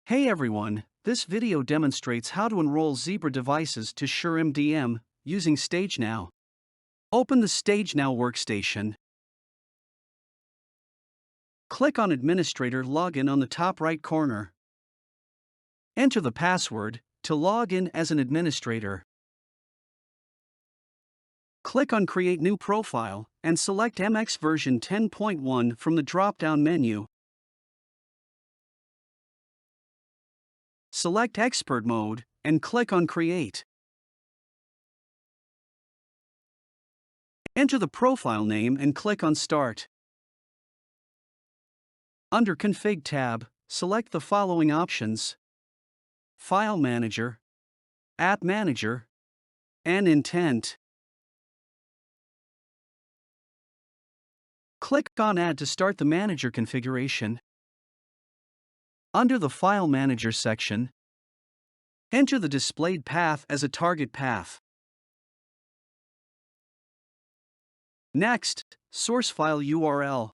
Hey everyone, this video demonstrates how to enroll Zebra devices to SureMDM using StageNow. Open the StageNow workstation. Click on Administrator Login on the top right corner. Enter the password to log in as an administrator. Click on Create New Profile and select MX version 10.1 from the drop-down menu. Select Expert Mode and click on Create. Enter the profile name and click on Start. Under Config tab, select the following options: File Manager, App Manager, and Intent. Click on Add to start the manager configuration. Under the File Manager section, enter the displayed path as a target path. Next, source file URL.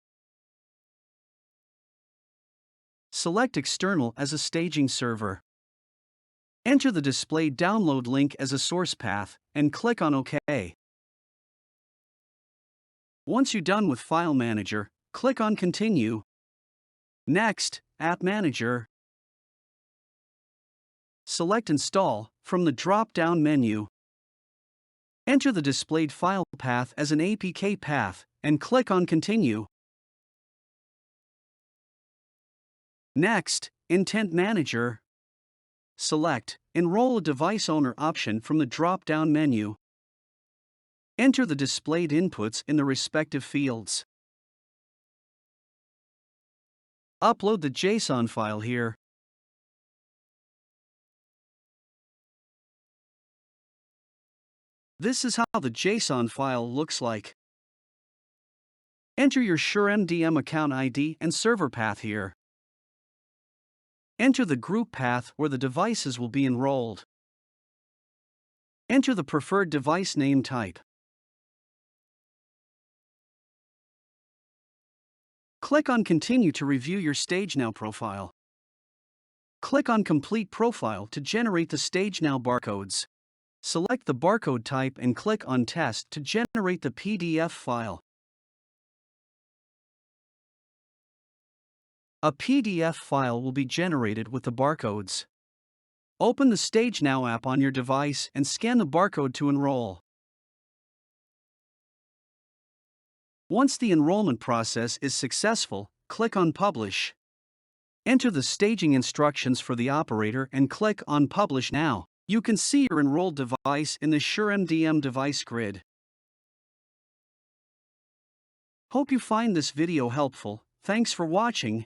Select External as a staging server. Enter the displayed download link as a source path and click on OK. Once you're done with File Manager, click on Continue. Next, App Manager. Select Install from the drop-down menu. Enter the displayed file path as an APK path and click on Continue. Next, Intent Manager. Select Enroll a Device Owner option from the drop-down menu. Enter the displayed inputs in the respective fields. Upload the JSON file here. This is how the JSON file looks like. Enter your SureMDM account ID and server path here. Enter the group path where the devices will be enrolled. Enter the preferred device name type. Click on Continue to review your StageNow profile. Click on Complete Profile to generate the StageNow barcodes. Select the barcode type and click on Test to generate the PDF file. A PDF file will be generated with the barcodes. Open the StageNow app on your device and scan the barcode to enroll. Once the enrollment process is successful, click on Publish. Enter the staging instructions for the operator and click on Publish Now. You can see your enrolled device in the SureMDM device grid. Hope you find this video helpful. Thanks for watching.